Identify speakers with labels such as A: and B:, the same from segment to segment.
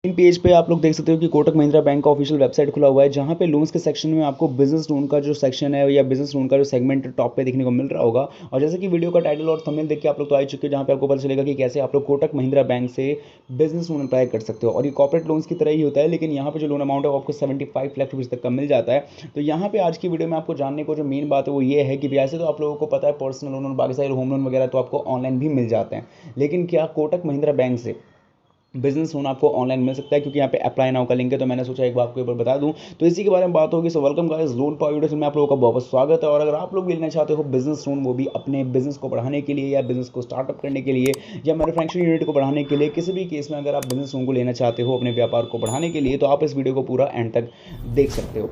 A: इन page पे आप लोग देख सकते हो कि कोटक महिंद्रा बैंक का ऑफिशियल वेबसाइट खुला हुआ है, जहां पे लोन्स के सेक्शन में आपको बिजनेस लोन का जो सेक्शन है या बिजनेस लोन का जो सेगमेंट टॉप पे देखने को मिल रहा होगा। और जैसे कि वीडियो का टाइटल और थंबनेल देख के आप लोग तो आ चुके हो, जहां पे आपको पता चलेगा कि कैसे आप लोग कोटक महिंद्रा बैंक से बिजनेस लोन अप्लाई कर सकते हो। और ये कॉर्पोरेट लोन्स की तरह ही होता है, लेकिन यहाँ पे जो लोन अमाउंट है वो आपको 75 लाख रुपीज़ तक का मिल जाता है। तो यहाँ पे आज की वीडियो में आपको जानने को जो मेन बात है वो ये है कि वैसे तो आप लोगों को पता है पर्सनल लोन और बाकी सारे होम लोन वगैरह तो आपको ऑनलाइन भी मिल जाते हैं, लेकिन क्या कोटक महिंद्रा बैंक से बिजनेस लोन आपको ऑनलाइन मिल सकता है? क्योंकि यहाँ पे अप्लाई नाउ का लिंक है, तो मैंने सोचा एक बार आपको ऊपर बता दूं। तो इसी के बारे में बात होगी। So welcome guys, loan power video में आप लोगों का बहुत बहुत स्वागत है। और अगर आप लोग भी लेना चाहते हो बिजनेस लोन, वो भी अपने बिजनेस को बढ़ाने के लिए या बिजनेस को स्टार्टअप करने के लिए या मैन्युफैक्चरिंग यूनिट को बढ़ाने के लिए, किसी भी केस में अगर आप बिजनेस लोन को लेना चाहते हो अपने व्यापार को बढ़ाने के लिए, तो आप इस वीडियो को पूरा एंड तक देख सकते हो।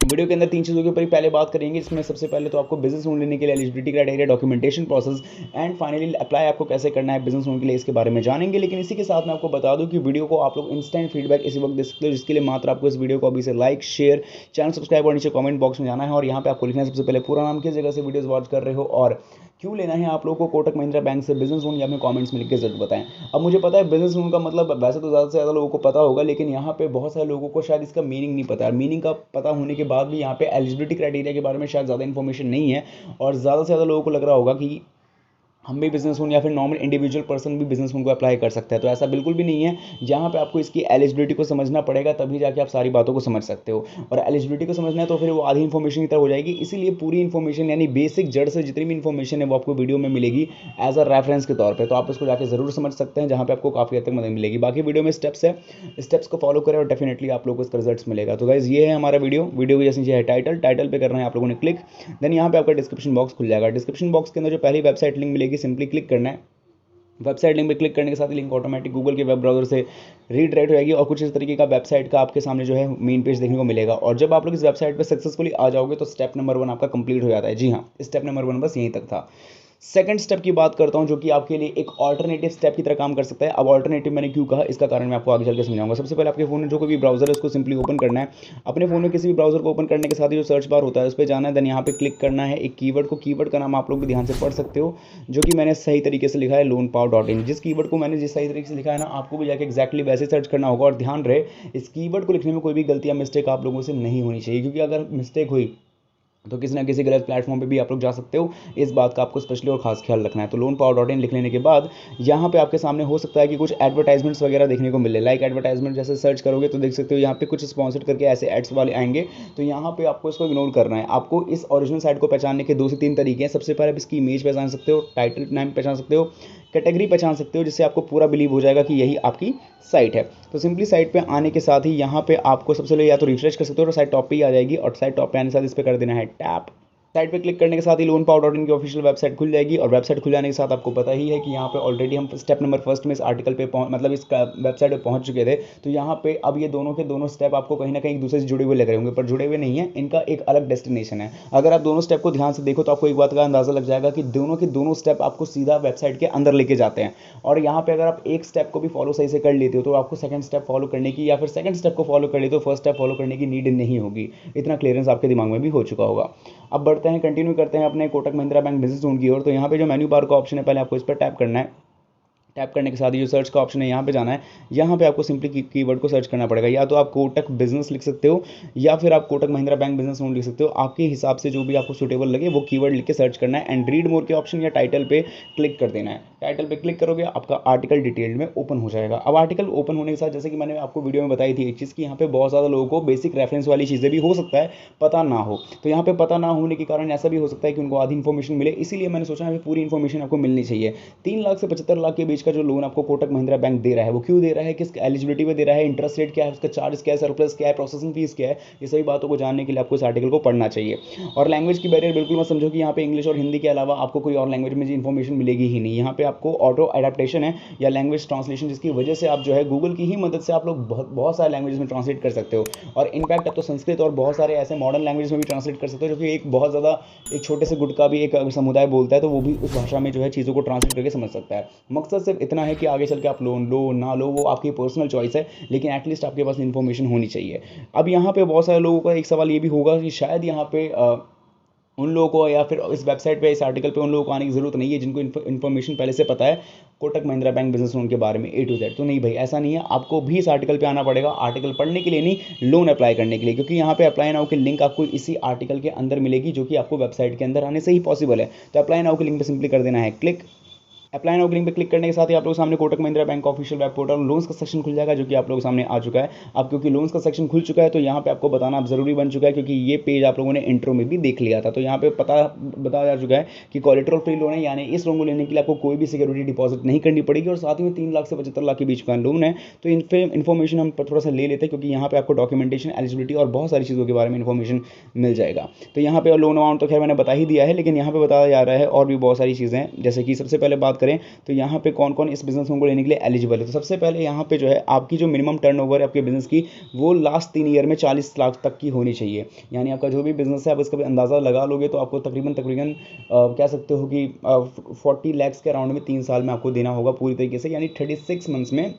A: वीडियो के अंदर तीन चीज़ों के ऊपर ही पहले बात करेंगे, इसमें सबसे पहले तो आपको बिजनेस लोन लेने के लिए eligibility criteria, documentation process and finally apply आपको कैसे करना है बिजनेस लोन के लिए, इसके बारे में जानेंगे। लेकिन इसी के साथ मैं आपको बता दूं कि वीडियो को आप लोग इंस्टेंट फीडबैक इसी वक्त दे सकते हो, जिसके लिए मात्र आपको इस वीडियो को अभी से लाइक, शेयर, चैनल सब्सक्राइब और नीचे कमेंट बॉक्स में जाना है और यहाँ पे आपको लिखना है सबसे पहले पूरा नाम, किस जगह से वीडियोस वॉच कर रहे हो और क्यों लेना है आप लोगों को कोटक महिंद्रा बैंक से बिजनेस लोन, या हमें कमेंट्स में लिख के जरूर बताएं। अब मुझे पता है बिजनेस लोन का मतलब वैसे तो ज़्यादा से ज़्यादा लोगों को पता होगा, लेकिन यहाँ पे बहुत सारे लोगों को शायद इसका मीनिंग नहीं पता है। मीनिंग का पता होने के बाद भी यहाँ पे एलिजिबिलिटी क्राइटेरिया के बारे में शायद ज़्यादा इन्फॉर्मेशन नहीं है, और ज़्यादा से ज़्यादा लोगों को लग रहा होगा कि हम भी बिजनेस लोन या फिर नॉर्मल इंडिविजुअल पर्सन भी बिजनेस लोन को अप्लाई कर सकते हैं। तो ऐसा बिल्कुल भी नहीं है। यहाँ पे आपको इसकी एलिजिबिलिटी को समझना पड़ेगा, तभी जाके आप सारी बातों को समझ सकते हो। और एलिजिबिलिटी को समझना है तो फिर वो आधी इन्फॉर्मेशन की तरह हो जाएगी, इसीलिए पूरी इन्फॉर्मेशन यानी बेसिक जड़ से जितनी भी इन्फॉर्मेशन है वो आपको वीडियो में मिलेगी एज अ रेफरेंस के तौर पर। तो आप इसको जाकर जरूर समझ सकते हैं, जहाँ पे आपको काफ़ी हद तक मदद मिलेगी। बाकी वीडियो में स्टेप्स है, स्टेप्स को फॉलो करें और डेफिनेटली आप लोगों को इसका रिजल्ट मिलेगा। तो गाइज ये है हमारा वीडियो की जैसे नीचे है टाइटल पे करना है आप लोगों ने क्लिक, देन यहाँ पे आपका डिस्क्रिप्शन बॉक्स खुल जाएगा। डिस्क्रिप्शन बॉक्स के अंदर जो पहली वेबसाइट लिंक मिलेगी सिंपली क्लिक करना है। वेबसाइट लिंक पे क्लिक करने के साथ ही लिंक ऑटोमेटिक गूगल के वेब ब्राउजर से रीडायरेक्ट हो जाएगी और कुछ इस तरीके का वेबसाइट का आपके सामने जो है मेन पेज देखने को मिलेगा। और जब आप लोग इस वेबसाइट पे सक्सेसफुली आ जाओगे तो स्टेप नंबर 1 आपका कंप्लीट हो जाता है। जी हाँ, स्टेप नंबर 1 बस यहीं तक था। सेकंड स्टेप की बात करता हूं, जो कि आपके लिए एक ऑल्टरनेटिव स्टेप की तरह काम कर सकता है। अब ऑल्टरनेटिव मैंने क्यों कहा, इसका कारण मैं आपको आगे चल के समझाऊंगा। सबसे पहले आपके फोन में जो कोई भी ब्राउजर है उसको सिंपली ओपन करना है। अपने फोन में किसी भी ब्राउजर को ओपन करने के साथ ही जो सर्च बार होता है उस पर जाना है, देन यहाँ पे क्लिक करना है एक कीवर्ड को। कीवर्ड का नाम आप लोग भी ध्यान से पढ़ सकते हो, जो कि मैंने सही तरीके से लिखा है loanpower.in। जिस कीवर्ड को मैंने जिस सही तरीके से लिखा है ना, आपको भी जाके एक्जैक्टली वैसे सर्च करना होगा। और ध्यान रहे, इस कीवर्ड को लिखने में कोई भी गलती या मिस्टेक आप लोगों से नहीं होनी चाहिए, क्योंकि अगर मिस्टेक हुई तो किसी ना किसी गलत प्लेटफॉर्म पे भी आप लोग जा सकते हो। इस बात का आपको स्पेशली और खास ख्याल रखना है। तो loanpower.in लिख लेने के बाद यहाँ पे आपके सामने हो सकता है कि कुछ एडवर्टाइजमेंट्स वगैरह देखने को मिले। लाइक एडवर्टाइजमेंट जैसे सर्च करोगे तो देख सकते हो यहाँ पे कुछ स्पॉन्सर्ड करके ऐसे एड्स वाले आएंगे, तो यहाँ पे आपको इसको इग्नोर करना है। आपको इस ओरिजिनल साइट को पहचानने के 2 से 3 तरीके हैं। सबसे पहले आप इसकी इमेज पहचान सकते हो, टाइटल नाम पहचान सकते हो, कैटेगरी पहचान सकते हो, जिससे आपको पूरा बिलीव हो जाएगा कि यही आपकी साइट है। तो सिंपली साइट पे आने के साथ ही यहाँ पे आपको सबसे पहले या तो रिफ्रेश कर सकते हो, तो साइट टॉप पे ही आ जाएगी। और साइट टॉप पे आने के साथ इस पर कर देना है टैप। साइट पे क्लिक करने के साथ ही loanpower.in की ऑफिशियल वेबसाइट खुल जाएगी। और वेबसाइट खुल जाने के साथ आपको पता ही है कि यहाँ पे ऑलरेडी हम स्टेप नंबर फर्स्ट में इस आर्टिकल पे मतलब इस वेबसाइट पे पहुंच चुके थे। तो यहाँ पे अब ये दोनों के दोनों स्टेप आपको कहीं ना कहीं एक दूसरे से जुड़े हुए लग रहे होंगे, पर जुड़े हुए नहीं है, इनका एक अलग डेस्टिनेशन है। अगर आप दोनों स्टेप को ध्यान से देखो तो आपको एक बात का अंदाजा लग जाएगा कि दोनों के दोनों स्टेप आपको सीधा वेबसाइट के अंदर लेके जाते हैं। और यहाँ पे अगर आप एक स्टेप को भी फॉलो सही से कर लेते हो तो आपको सेकंड स्टेप फॉलो करने की, या फिर सेकंड स्टेप को फॉलो कर लेते हो फर्स्ट स्टेप फॉलो करने की नीड नहीं होगी। इतना क्लियरेंस आपके दिमाग में भी हो चुका होगा। अब बढ़ते हैं, कंटिन्यू करते हैं अपने Kotak Mahindra bank business loan की ओर। तो यहाँ पे जो मेन्यू बार का ऑप्शन है, पहले आपको इस पर टैप करना है। टैप करने के साथ ही जो सर्च का ऑप्शन है यहाँ पे जाना है। यहाँ पे आपको सिंपली कीवर्ड को सर्च करना पड़ेगा। या तो आप कोटक बिजनेस लिख सकते हो या फिर आप Kotak Mahindra bank business loan लिख सकते हो। आपके हिसाब से जो भी आपको सूटेबल लगे वो कीवर्ड लिख के सर्च करना है एंड रीड मोर के ऑप्शन या टाइटल पे क्लिक कर देना है। टाइटल पे क्लिक करोगे आपका आर्टिकल डिटेल में ओपन हो जाएगा। अब आर्टिकल ओपन होने के साथ जैसे कि मैंने आपको वीडियो में बताई थी एक चीज़ की, यहाँ पे बहुत ज़्यादा लोगों को बेसिक रेफरेंस वाली चीज़ें भी हो सकता है पता ना हो। तो यहाँ पे पता ना होने के कारण ऐसा भी हो सकता है कि उनको आधी इन्फॉर्मेशन मिले, इसीलिए मैंने सोचा है पूरी इन्फॉर्मेशन आपको मिलनी चाहिए। 3 लाख से 75 लाख के बीच का जो लोन आपको कोटक महिंद्रा बैंक दे रहा है वो क्यों दे रहा है, किस एलिजिबिलिटी में दे रहा है, इंटरेस्ट रेट क्या है, उसका चार्ज क्या है, सरप्लस क्या है, प्रोसेसिंग फीस क्या है, ये सभी बातों को जानने के लिए आपको इस आर्टिकल को पढ़ना चाहिए। और लैंग्वेज की बैरियर बिल्कुल मत समझो कि यहाँ पे इंग्लिश और हिंदी के अलावा आपको कोई और लैंग्वेज में इन्फॉर्मेशन मिलेगी ही नहीं। यहाँ पे आपको ऑटो एडेप्टेशन है या लैंग्वेज ट्रांसलेशन, जिसकी वजह से आप जो है गूगल की ही मदद से आप लोग बहुत सारे लैंग्वेज में ट्रांसलेट कर सकते हो। और इनफैक्ट अब तो संस्कृत और बहुत सारे ऐसे मॉडर्न लैंग्वेज में भी ट्रांसलेट कर सकते हो, जो कि एक बहुत ज़्यादा एक छोटे से गुट का भी एक समुदाय बोलता है, तो वो भी उस भाषा में जो है चीज़ों को ट्रांसलेट करके समझ सकता है। मकसद सिर्फ इतना है कि आगे चल के आप लोन लो ना लो वो आपकी पर्सनल चॉइस है, लेकिन एटलीस्ट आपके पास इन्फॉर्मेशन होनी चाहिए। अब यहाँ पे बहुत सारे लोगों का एक सवाल ये भी होगा कि शायद यहाँ पे उन लोगों को या फिर इस वेबसाइट पे इस आर्टिकल पे उन लोगों को आने की ज़रूरत नहीं है जिनको इन्फॉर्मेशन पहले से पता है Kotak Mahindra bank business loan के बारे में A to Z। तो नहीं भाई, ऐसा नहीं है, आपको भी इस आर्टिकल पे आना पड़ेगा, आर्टिकल पढ़ने के लिए नहीं, लोन अप्लाई करने के लिए, क्योंकि यहाँ पे अप्लाई नाउ की लिंक आपको इसी आर्टिकल के अंदर मिलेगी जो कि आपको वेबसाइट के अंदर आने से ही पॉसिबल है। तो अप्लाई नाउ की लिंक पर सिंपली कर देना है क्लिक। अप्लाई नाउ लिंक पे क्लिक करने के साथ ही आप लोगों के सामने Kotak Mahindra bank official web portal loans का सेक्शन खुल जाएगा, जो कि आप लोगों के सामने आ चुका है। अब क्योंकि लोन्स का सेक्शन खुल चुका है तो यहाँ पे आपको बताना अब जरूरी बन चुका है, क्योंकि ये पेज आप लोगों ने इंट्रो में भी देख लिया था। तो यहाँ पे बताया जा चुका है कि कोलेटरल फ्री लोन है, यानी इस लोन को लेने के लिए आपको कोई भी सिक्योरिटी डिपॉजिट नहीं करनी पड़ेगी, और साथ ही में 3 लाख से 75 लाख के बीच का लोन है। तो इन्फॉर्मेशन हम थोड़ा सा ले लेते हैं, क्योंकि यहाँ पे आपको डॉक्यूमेंटेशन, एलिजिबिलिटी और बहुत सारी चीज़ों के बारे में इन्फॉर्मेशन मिल जाएगा। तो यहाँ पे लोन अमाउंट तो खैर मैंने बता ही दिया है, लेकिन यहाँ पे बताया जा रहा है और भी बहुत सारी चीज़ें हैं। जैसे कि सबसे पहले बात करें तो यहाँ पे कौन कौन इस बिजनेस लोन को लेने के लिए एलिजिबल है। तो सबसे पहले यहाँ पे जो है आपकी जो मिनिमम टर्नओवर है आपके बिजनेस की, वो लास्ट 3 ईयर में 40 लाख तक की होनी चाहिए। यानी आपका जो भी बिजनेस है आप इसका भी अंदाज़ा लगा लोगे तो आपको तकरीबन कह सकते हो कि 40 लैक्स के अराउंड में 3 साल में आपको देना होगा पूरी तरीके से, यानी 36 मंथ्स में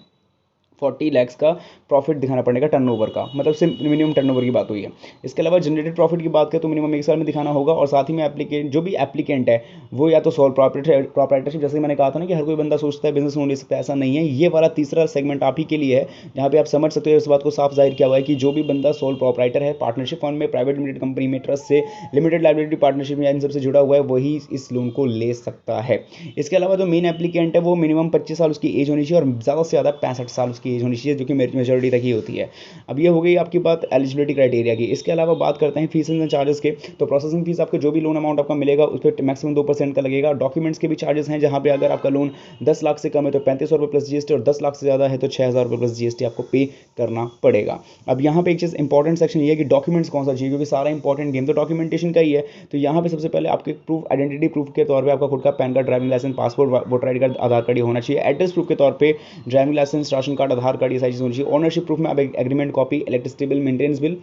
A: 40 लैक्स का प्रॉफिट दिखाना पड़ेगा टर्नओवर का, मतलब सिर्फ मिनिमम टर्नओवर की बात हुई है। इसके अलावा जनरेटेड प्रॉफिट की बात करें तो मिनिमम 1 साल में दिखाना होगा, और साथ ही में एप्लीकेंट जो भी एप्लीकेंट है वो या तो सोल प्रॉपराइटरशिप, जैसे मैंने कहा था ना कि हर कोई बंदा सोचता है बिजनेस लोन ले सकता है, ऐसा नहीं है। ये वाला तीसरा सेगमेंट आप ही के लिए है, जहाँ पे आप समझ सकते हो, इस बात को साफ जाहिर किया हुआ है कि जो भी बंदा सोल प्रॉपराइटर है, पार्टनरशिप फॉर्म में, प्राइवेट लिमिटेड कंपनी में, ट्रस्ट से, लिमिटेड लाइबिलिटी पार्टनरशिप में, इन सबसे जुड़ा हुआ है, वही इस लोन को ले सकता है। इसके अलावा जो मेन एप्लीकेंट है वो मिनिमम 25 साल उसकी एज होनी चाहिए, और ज़्यादा से ज़्यादा 65 साल उसकी एज होनी चाहिए, जो कि मेजोरिटी तक ही होती है। अब ये हो गई आपकी बात एलिजिबिलिटी क्राइटेरिया की। इसके अलावा बात करते हैं फीस एंड चार्जेस के। तो प्रोसेसिंग फीस आपके जो भी लोन अमाउंट आपका मिलेगा उस पर मैक्सिमम 2% का लगेगा। डॉक्यूमेंट्स के भी चार्जेस हैं, जहाँ पे अगर आपका लोन 10 लाख से कम है तो 3500 रुपये प्लस जीएसटी, और 10 लाख से ज़्यादा है तो 6000 रुपये प्लस जीएसटी आपको पे करना पड़ेगा। अब यहाँ पे एक चीज़ इंपॉर्टेंट सेक्शन ये है कि डॉक्यूमेंट्स कौन सा चाहिए, क्योंकि सारा इंपॉर्टेंट गेम तो डॉक्यूमेंटेशन का ही है। तो यहाँ पे सबसे पहले आपके प्रूफ, आइडेंटिटी प्रूफ के तौर पे आपका खुद का pan card, driving licence, passport, voter I card, Aadhaar card ये होना चाहिए। एड्रेस प्रूफ के तौर पे driving licence, ration card, Aadhaar card, ये सारी चीज़ होनी चाहिए। ओनरशिप प्रूफ में आप agreement copy, electricity bill, maintenance bill,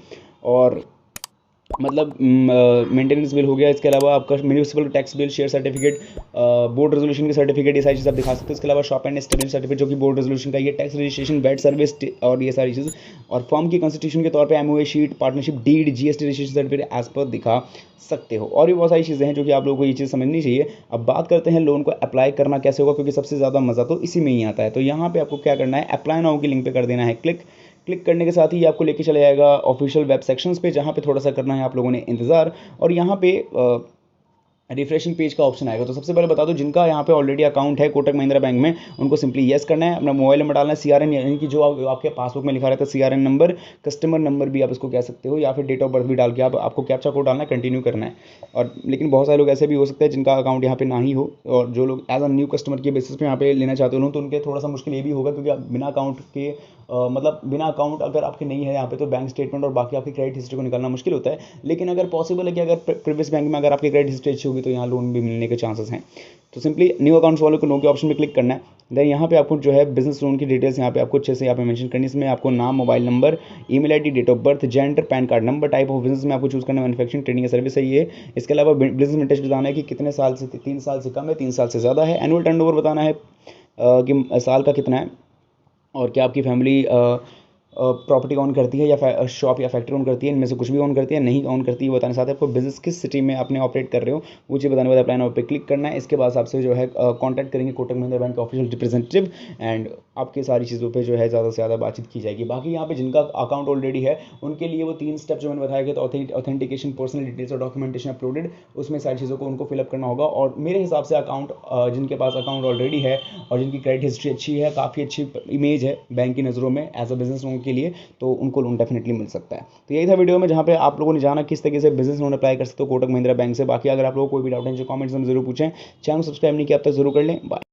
A: और मतलब मेंटेनेंस बिल हो गया। इसके अलावा आपका municipal tax bill, share certificate, board resolution की सर्टिफिकेट, ये सारी चीज़ आप दिखा सकते हो। इसके अलावा शॉप एंड स्टेबलिश सर्टिफिकेट जो कि बोर्ड रेजोल्यूशन का, ये टैक्स रजिस्ट्रेशन, वेट सर्विस और ये सारी चीज़, और फर्म की कॉन्स्टिट्यूशन के तौर पे MOA sheet, partnership deed, GST registration certificate as पर दिखा सकते हो। और भी बहुत सारी चीज़ें हैं जो कि आप लोगों को ये चीज़ समझनी चाहिए। अब बात करते हैं लोन को अप्लाई करना कैसे होगा, क्योंकि सबसे ज़्यादा मज़ा तो इसी में ही आता है। तो यहाँ पे आपको क्या करना है, अप्लाई नाउ की लिंक पे कर देना है क्लिक। क्लिक करने के साथ ही आपको लेके चला जाएगा ऑफिशियल वेब सेक्शंस पे, जहाँ पे थोड़ा सा करना है आप लोगों ने इंतज़ार, और यहाँ पे रिफ्रेशिंग पेज का ऑप्शन आएगा। तो सबसे पहले बता दो, जिनका यहाँ पे ऑलरेडी अकाउंट है कोटक महिंद्रा बैंक में, उनको सिंपली येस करना है, अपना मोबाइल नंबर डालना है, सीआरएन यानी कि जो आपके पासबुक में लिखा रहता है सीआरएन नंबर, कस्टमर नंबर भी आप इसको कह सकते हो, या फिर डेट ऑफ बर्थ भी डाल के आपको कैप्चा कोड डालना है, कंटिन्यू करना है। और लेकिन बहुत सारे लोग ऐसे भी हो सकते हैं जिनका अकाउंट यहाँ पे ना ही हो, और जो लोग एज अ न्यू कस्टमर के बेसिस पे यहाँ पे लेना चाहते हो तो उनके थोड़ा सा मुश्किल ये भी होगा, क्योंकि आप बिना अकाउंट के मतलब बिना अकाउंट अगर आपके नहीं है यहाँ पे, तो बैंक स्टेटमेंट और बाकी आपकी क्रेडिट हिस्ट्री को निकालना मुश्किल होता है। लेकिन अगर पॉसिबल है कि अगर प्रीवियस बैंक में अगर आपकी क्रेडिट हिस्ट्री अच्छी होगी तो यहाँ लोन भी मिलने के चांसेस हैं। तो सिंपली न्यू अकाउंट्स वालों को नो के ऑप्शन में क्लिक करना है। देन यहाँ पे आपको जो है बिजनेस लोन की डिटेल्स यहाँ पे आपको अच्छे से यहाँ पे मेंशन करनी है। इसमें आपको नाम, mobile number, email ID, date of birth, gender, pan card number, type of business में आपको चूज करना है, मैन्युफैक्चरिंग, ट्रेडिंग या सर्विस है ये। इसके अलावा बिजनेस इंटरेस्ट बताना है कि कितने साल से, 3 साल से कम है, 3 साल से ज़्यादा है। एनुअल टर्नओवर बताना है कि साल का कितना है, और क्या आपकी फैमिली प्रॉपर्टी ओन करती है या शॉप या फैक्ट्री ओन करती है, इनमें से कुछ भी ओन करती है, नहीं ओन करती है बताने साथ आपको बिजनेस किस सिटी में आपने ऑपरेट कर रहे हो वो चीज़ बताने के बाद अप्लाई नाउ पे क्लिक करना है। इसके बाद आपसे जो है कॉन्टैक्ट करेंगे कोटक महिंद्रा बैंक के ऑफिशियल रिप्रेजेंटेटिव, एंड आपकी सारी चीज़ों पे जो है ज़्यादा से ज़्यादा बातचीत की जाएगी। बाकी यहाँ पे जिनका अकाउंट ऑलरेडी है उनके लिए वो 3 स्टेप जो मैंने बताया गया, तो ऑथेंटिकेशन, पर्सनल डिटेल्स और डॉक्यूमेंटेशन अपलोडेड, उसमें सारी चीज़ों को उनको फिलअप करना होगा। और मेरे हिसाब से अकाउंट जिनके पास अकाउंट ऑलरेडी है और जिनकी क्रेडिट हिस्ट्री अच्छी है, काफ़ी अच्छी इमेज है बैंक की नज़रों में एज अ बिजनेस लोन के लिए, तो उनको लोन डेफिनेटली मिल सकता है। तो यही था वीडियो में, जहाँ पे आप लोगों ने जाना किस तरीके से बिजनेस लोन अप्लाई कर सकते हो कोटक महिंद्रा बैंक से। बाकी अगर आप लोगों को कोई भी डाउट है कमेंट्स में जरूर पूछें। चैनल सब्सक्राइब नहीं किया अब तक जरूर कर लें। बाय।